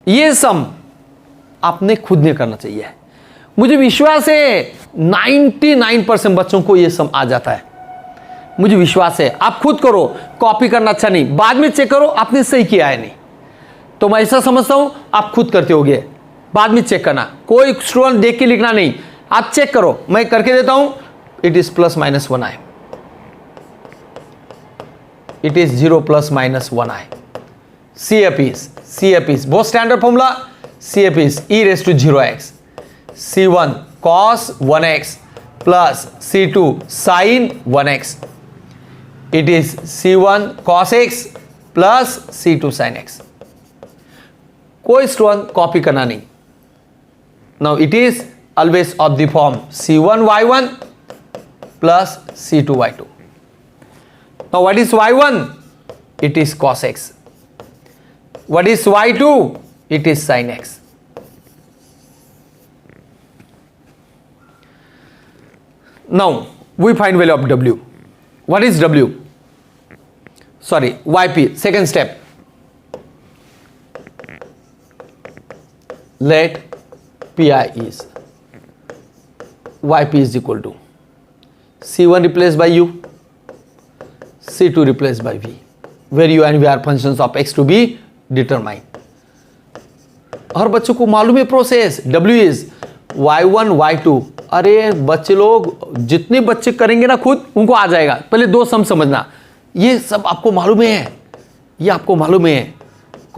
ये सम आपने खुद ने करना चाहिए। मुझे विश्वास है 99% बच्चों को ये सम आ जाता है, मुझे विश्वास है। आप खुद करो, कॉपी करना अच्छा नहीं, बाद में चेक करो आपने सही किया है नहीं। तो मैं ऐसा समझता हूं आप खुद करते होगे, बाद में चेक करना, कोई स्टूडेंट देख के लिखना नहीं, आप चेक करो। मैं करके देता हूं, it is +-1i, it is 0 +-1i। CF is बहुत standard formula. CF is e⁻⁴x C1 cos 1x plus C2 sin 1x, it is C1 cos x plus C2 sin x। कोई स्टूडेंट कॉपी करना नहीं। Now it is always of the form C1 y1 plus C2 y2। Now what is y1? It is cos x। What is y2? It is sin x। Now we find value of w. What is w? Sorry, yp. Second step. Let pi is yp is equal to c1 replaced by u, c2 replaced by v, where u and v are functions of x to be determine. हर बच्चों को मालूम है process. W is y1 y2। अरे बच्चे लोग जितने बच्चे करेंगे ना खुद, उनको आ जाएगा। पहले दो सम समझना, ये सब आपको मालूम है, ये आपको मालूम है।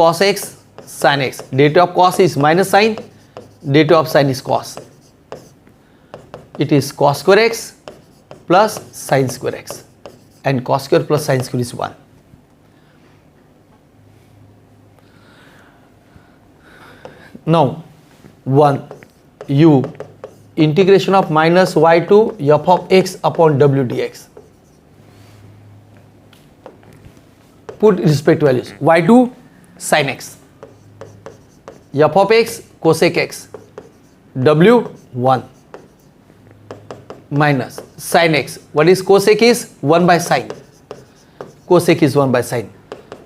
cos x sin x, derivative of cos is minus sine, derivative of sine is cos, it is cos square x plus sin square x and cos square प्लस sin square is 1। Now 1 u integration of -y2 f of x upon w dx. Put respective values. y2 sin x, f of x cosec x, w 1 minus sin x. What is cosec? Is 1 by sin. Cosec is 1 by sin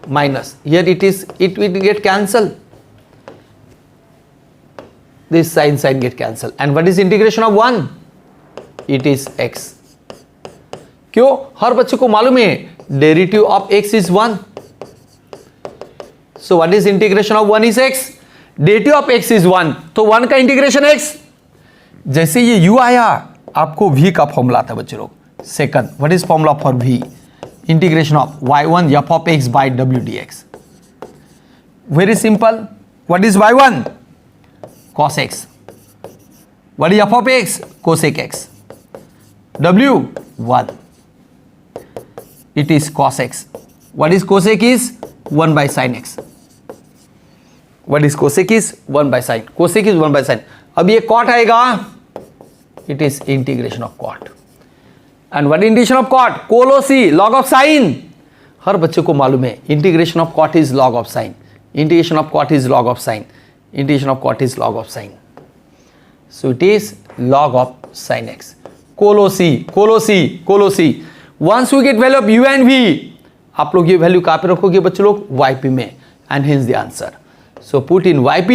minus, here it will get cancelled. This sin get cancelled. And what is integration of 1? It is x. क्यों? हर बच्चे को मालूम है derivative of x is 1. So what is integration of 1 is x. Derivative of x is 1, तो 1 का integration x। जैसे ये u आया, आपको v का फॉर्मूला था बच्चे लोग। Second, what is formula for v? Integration of y1 f of x by w dx। Very simple. What is y1? cos x. What is f of x? cosec x. W 1. It is cos x. What is cosec? Is 1 by sin x. What is cosec? Is 1 by sin. Cosec is 1 by sin. अब ये cot आएगा, it is integration of cot. And what is integration of cot? कोलोसी, log of sin. हर बच्चे को मालूम है integration of cot is log of sin. Integration of cot is log of sin. Integration of cot is log of sin. So it is log of sin x. कोलोसी। Once we get value of u and v, आप लोग ये value कहाँ पे रखोगे बच्चे लोग? yp में, and hence the answer. So put in yp,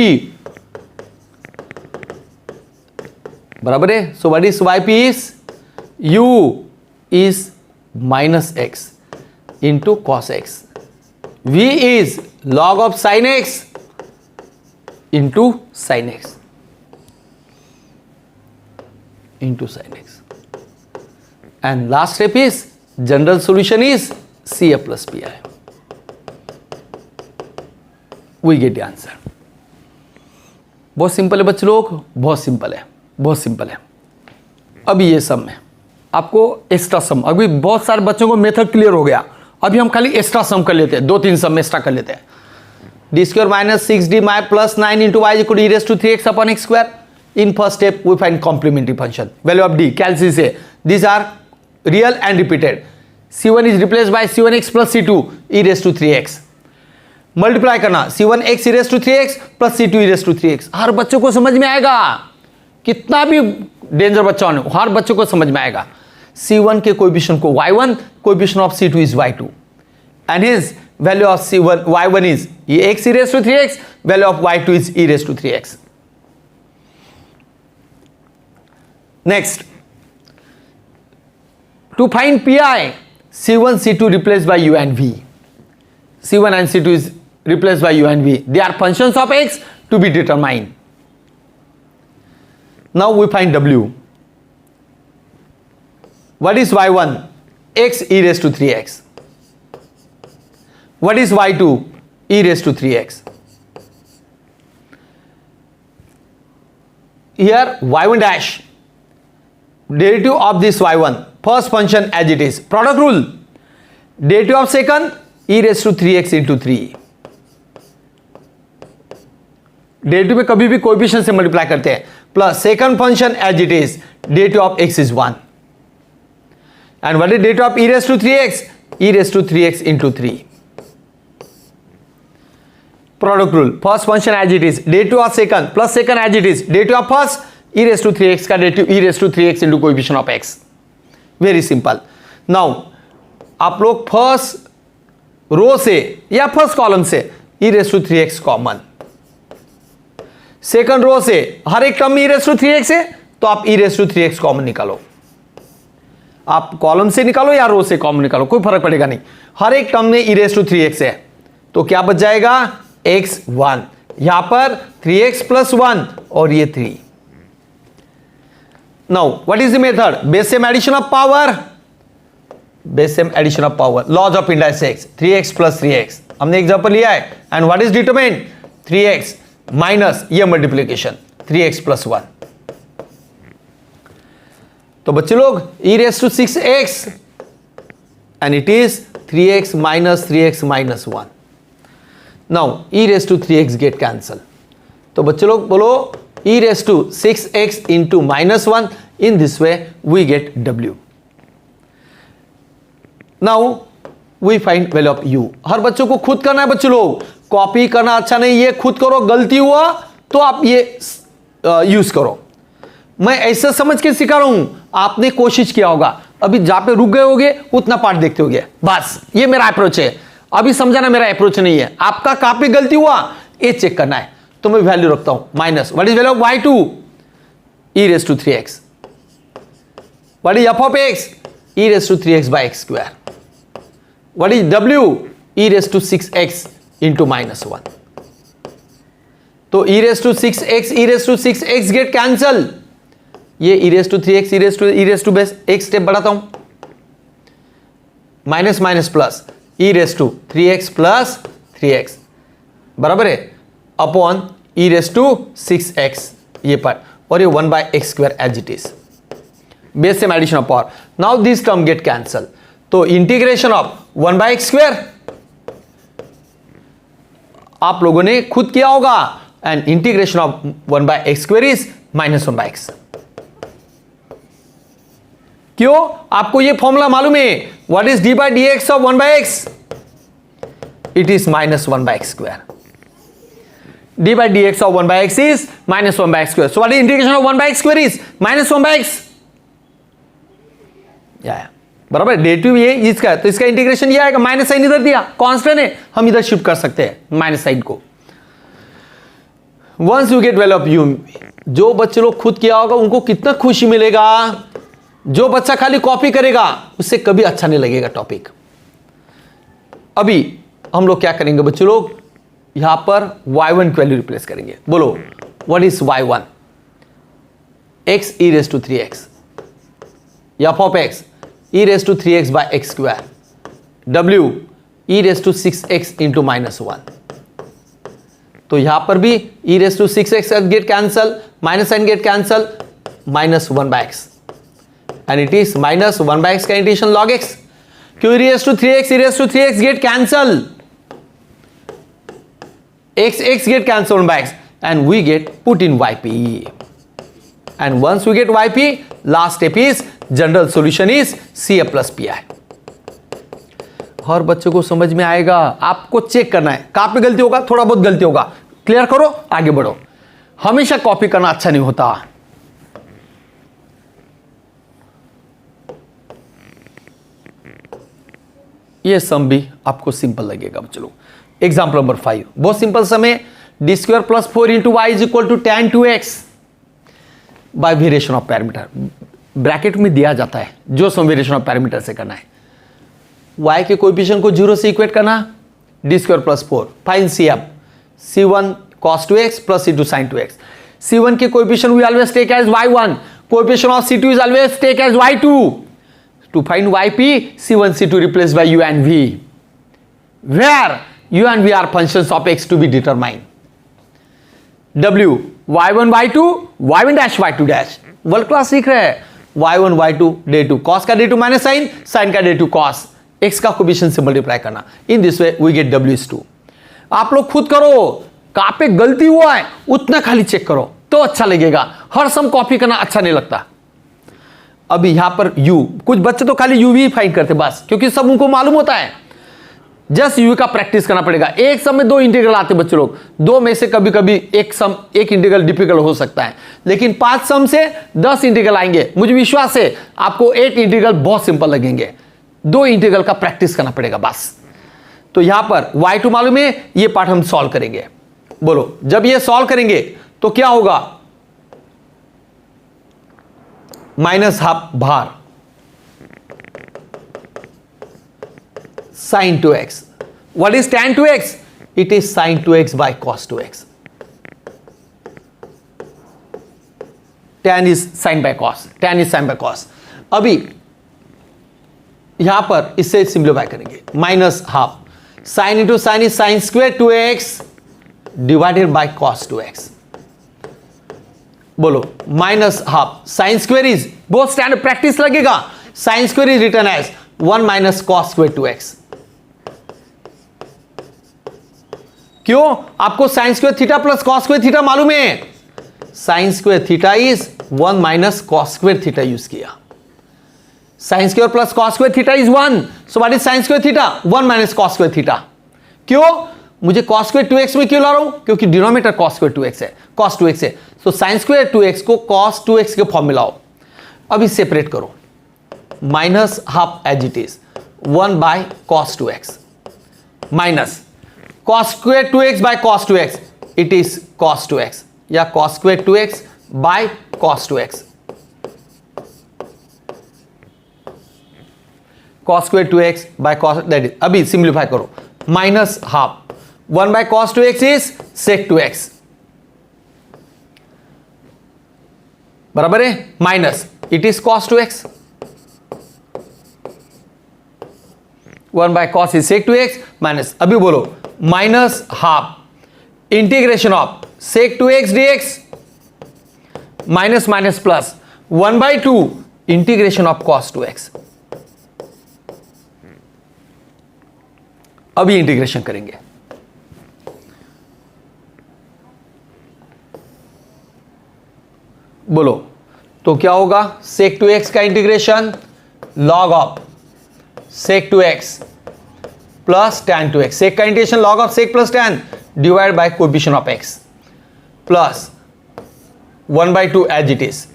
बराबर है। So what is yp is? u is minus x into cos x. v is log of sin x into sin x, and last step is general solution is CF plus PI. We get the answer. बहुत simple है बच्चे लोग, बहुत simple है। अभी ये सम है, आपको एक्स्ट्रा सम, अभी बहुत सारे बच्चों को मेथड क्लियर हो गया। अभी हम खाली एक्स्ट्रा सम कर लेते हैं, 2-3 सम एक्स्ट्रा कर लेते हैं। d square minus 6d plus 9 into y is equal to e⁻³ upon x square. In first step we find complementary function. Value of d, calci से these are real and repeated. c1 is replaced by c1x plus c2 e⁻³ multiply करना, c1x e⁻³ plus c2 e⁻³। हर बच्चों को समझ में आएगा, कितना भी danger बच्चा हो, हर बच्चों को समझ में आएगा। c1 के कोएफिशिएंट को y1, coefficient of c2 is y2, and hence value of C1 y1 is x e raised to 3x, value of y2 is e raised to 3x. Next, to find pi, C1 C2 replaced by u and v. C1 and C2 is replaced by u and v. They are functions of x to be determined. Now we find w. What is y1? X e raised to 3x. What is y2? E raised to 3x. Here y1 dash, derivative of this y1, first function as it is, product rule, derivative of second, e raised to 3x into 3. Derivative में कभी भी coefficient से multiply करते हैं, plus second function as it is, derivative of x is 1. And what is derivative of e raised to 3x? E raised to 3x into 3. Product rule, first function as it is, derivative of second plus second as it is, derivative of first, e raised to 3x का derivative e raised to 3x into coefficient of x. Very simple. Now आप लोग first row से या first column से e raised to 3x common, second row से हर एक term में e raised to 3x है तो आप e raised to 3x common निकालो. आप कॉलम से निकालो या रो से कॉमन निकालो, कोई फर्क पड़ेगा नहीं. हर एक टर्म में e raised to 3x है तो क्या बच जाएगा? x1. यहां पर 3x plus 1 और ये 3. Now what is the method? Base same addition of power, base same addition of power, laws of indices x, 3x plus 3x हमने एग्जांपल लिया है. And what is determined? 3x minus ये multiplication 3x plus 1. तो बच्चे लोग e raised to 6x and it is 3x minus 3x minus 1. Now e raised to 3x get cancel. तो बच्चे लोग बोलो e raised to 6x into minus 1. In this way we get w. Now we find value of u. हर बच्चों को खुद करना है बच्चे लोग, कॉपी करना अच्छा नहीं, ये खुद करो. गलती हुआ तो आप ये यूज करो. मैं ऐसा समझ के सिखा रहा हूं, आपने कोशिश किया होगा, अभी जहां पे रुक गए होगे उतना पार्ट देखते होगे. बस ये मेरा अप्रोच है. अभी समझाना मेरा अप्रोच नहीं है. आपका कहां पे गलती हुआ ये चेक करना है. तो मैं वैल्यू रखता हूं minus. What is value of y2? e raised to 3x. What is f of x? e raised to 3x by x square. What is w? e raised to 6x into minus 1. तो e raised to 6x, e raised to 6x get cancel. ये e raised to 3x, e raised to base एक step बढ़ाता हूं, minus minus plus e raised to 3x plus 3x बराबर है upon e raised to 6x ये part, और ये 1 by x square as it is. Base same addition of power. Now this term get cancel. तो integration of 1 by x square आप लोगों ने खुद किया होगा, and integration of 1 by x square is minus 1 by x. क्यों? आपको ये फॉर्मूला मालूम है. What is D by D x of 1 by x? It is minus 1 by x square. D by D x of 1 by x is minus 1 by x square. So what is integration of 1 by x square is minus 1 by x. बराबर, derivative ये इसका है तो इसका integration ये आएगा. Minus sign इधर दिया, कांस्टेंट है, हम इधर शिफ्ट कर सकते हैं माइनस साइन को. Once you get value of u, जो बच्चे लोग खुद किया होगा उनको कितना खुशी मिलेगा. जो बच्चा खाली कॉपी करेगा उससे कभी अच्छा नहीं लगेगा टॉपिक. अभी हम लोग क्या करेंगे बच्चे लोग, यहां पर y1 की वैल्यू रिप्लेस करेंगे. बोलो what is y1? x e raised to 3x. f of x e raised to 3x by x square. w e raised to 6x into minus 1. तो यहां पर भी e raised to 6x get cancel, minus sine get cancel, minus 1 by x. And it is minus 1 by x का integration log x. क्यों e raised to 3x, e raised to 3x get cancel. x get cancelled 1 by x and we get put in yp. And once we get yp, last step is general solution is CF plus PI. हर बच्चे को समझ में आएगा. आपको check करना है कहां पे गलती होगा, थोड़ा बहुत गलती होगा, क्लियर करो आगे बढ़ो. हमेशा कॉपी करना अच्छा नहीं होता. ये सम भी आपको सिंपल लगेगा बच्चों। एग्जाम्पल नंबर 5 बहुत सिंपल सम है। D square plus 4 into y is equal to tan 2x by variation of parameter. Bracket में दिया जाता है जो सम वेरिएशन ऑफ पैरामीटर से करना है। y के कोएफिशिएंट को 0 से इक्वेट करना, D square plus 4 fine CF C1 cos 2x plus C2 sin 2x। C1 के coefficient we always take as y1, coefficient of C2 is always take as y2। To find yp, C1, C2 replaced by u and v, where u and v are functions of x to be determined. W, y1, y2, y1 dash, y2 dash. World class सीख रहे हैं। y1, y2, day 2, cos का day 2 minus sine, sine का day 2 cos, x का coefficient से multiply करना। In this way we get w is 2। आप लोग खुद करो, कहां पे गलती हुआ है उतना खाली चेक करो तो अच्छा लगेगा। हर सम कॉपी करना अच्छा नहीं लगता। अभी यहां पर u, कुछ बच्चे तो खाली u भी फाइंड करते बस, क्योंकि सब उनको मालूम होता है। जस्ट u का प्रैक्टिस करना पड़ेगा। एक सम में 2 इंटीग्रल आते बच्चे लोग, 2 में से कभी कभी एक इंटीग्रल डिफिकल्ट हो सकता है, लेकिन 5 सम से 10 इंटीग्रल आएंगे। मुझे विश्वास है आपको 8 इंटीग्रल बहुत सिंपल लगेंगे। 2 इंटीग्रल का प्रैक्टिस करना पड़ेगा बस। तो यहां पर y2 मालूम है, ये पार्ट हम सॉल्व करेंगे। बोलो, जब ये सॉल्व करेंगे तो क्या होगा? माइनस हाफ भार sin 2x। What is tan 2x? It is sin 2x by cos 2x। tan is sin by cos, tan is sin by cos। अभी यहां पर इससे सिंप्लीफाई करेंगे, minus half sine into sine is sine square 2x divided by cos 2x। बोलो, minus half sine square is, बहुत standard practice लगेगा। Sine square is return as 1 minus cos square 2x। क्यों? आपको sine square theta plus cos square theta मालूम है। Sine square theta is 1 minus cos square theta use किया। Sine square plus cos square theta is 1, so what is sine square theta? 1 minus cos square theta. क्यों? मुझे cos square 2x में क्यों ला रहा हूं? क्योंकि डिनोमिनेटर cos स्क्वायर 2x है, cos 2x है। तो sin स्क्वायर 2x को cos 2x के फॉर्म में लाओ। अभी सेपरेट करो, minus half as it is 1 by cos 2x minus cos square 2x by cos 2x, it is cos 2x, या cos square 2x by cos 2x। cos square 2x by cos, that is, अभी simplify करो, minus half 1 by cos 2x is sec 2x, बराबर है, minus it is cos 2x। 1 by cos is sec 2x minus, अभी बोलो minus half integration of sec 2x dx minus minus plus 1 by 2 integration of cos 2x। अभी integration करेंगे, बोलो तो क्या होगा? sec 2x का integration log of sec 2x plus tan 2x। sec का integration log of sec plus tan divide by coefficient of x plus 1 by 2 as it is.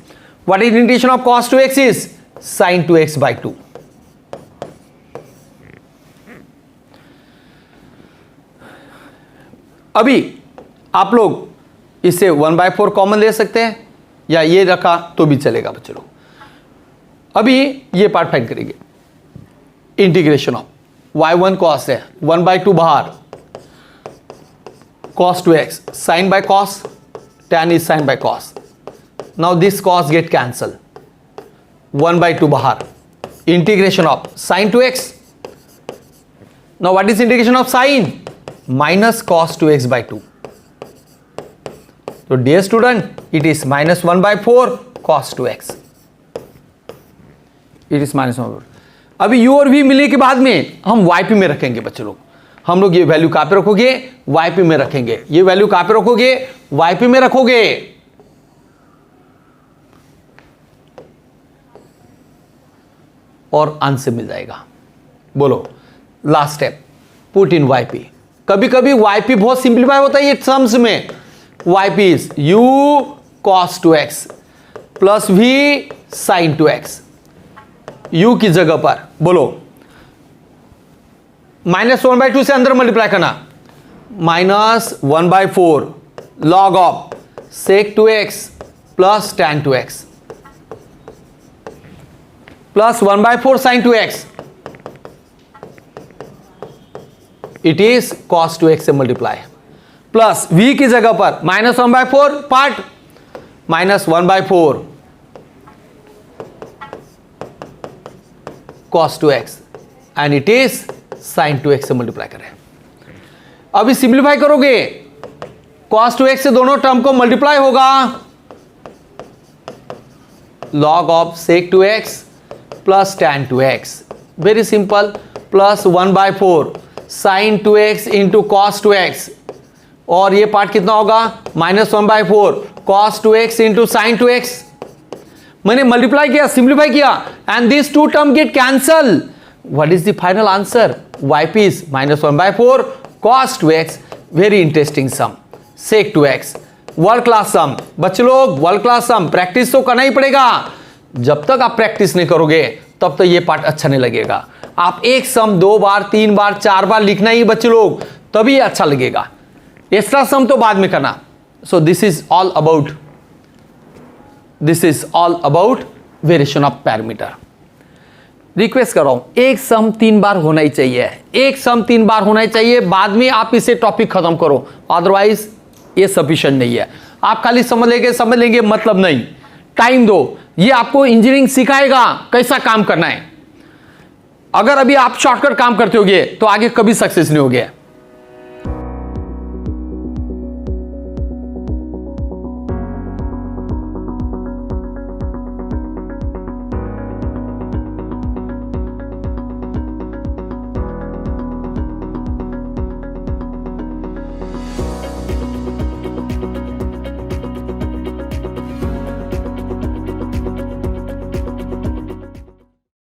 What is integration of cos 2x is sin 2x by 2। अभी आप लोग इससे 1 by 4 common ले सकते हैं, या ये रखा तो भी चलेगा बच्चों लोग। अभी ये पार्ट फाइंड करेंगे, इंटीग्रेशन ऑफ y1 cos है, 1 by 2 बाहर, cos 2x sin by cos, tan is sin by cos। now this cos get cancel, 1 by 2 बाहर, integration of sin 2x। now what is integration of sin? minus cos 2x by 2। तो dear student, it is minus 1 by 4 cos 2x, it is minus 1। अभी u और v मिलने के बाद में हम yp में रखेंगे बच्चे लोग। हम लोग ये वैल्यू कहां पे रखोगे? yp में रखेंगे। ये वैल्यू कहां पे रखोगे? yp में रखोगे। और आंसर मिल जाएगा। बोलो, last step, put in yp। कभी कभी yp बहुत सिंप्लीफाई होता है ये टर्म्स में। yp is u cos 2x plus v sin 2x। u की जगह पर बोलो -1/2 से अंदर मल्टीप्लाई करना, -1/4 log of sec 2x plus tan 2x plus 1/4 sin 2x, it is cos 2x से मल्टीप्लाई, प्लस v की जगह पर -1/4 part -1/4 cos 2x and it is sin 2x से मल्टीप्लाई करें। अभी सिंप्लीफाई करोगे, cos 2x से दोनों टर्म को मल्टीप्लाई होगा, log of sec 2x plus tan 2x, very simple, plus 1/4 sin 2x into cos 2x, और ये पार्ट कितना होगा, -1/4 cos 2x into sin 2x। मैंने मल्टीप्लाई किया, सिंप्लीफाई किया, and this two term get cancel. What is the final answer? YP is -1/4 cos 2x। Very interesting sum, sec 2x, world class sum. बच्चे लोग, world class सम practice तो करना ही पड़ेगा। जब तक आप प्रैक्टिस नहीं करोगे तब तक ये पार्ट अच्छा नहीं लगेगा। आप एक सम 2 बार 3 बार 4 बार लिखना ही बच्चे लोग, तभी अच्छा लगेगा। एक्स्ट्रा सम तो बाद में करना। So this is all about variation of parameter. Request कर रहा हूं, एक सम 3 बार होना ही चाहिए, एक सम 3 बार होना ही चाहिए, बाद में आप इसे टॉपिक खत्म करो, अदरवाइज ये सफिशिएंट नहीं है। आप खाली समझ लेंगे मतलब नहीं, टाइम दो। ये आपको इंजीनियरिंग सिखाएगा कैसा काम करना है। अगर अभी आप शॉर्टकट काम करते होगे तो आगे कभी सक्सेस नहीं होगे।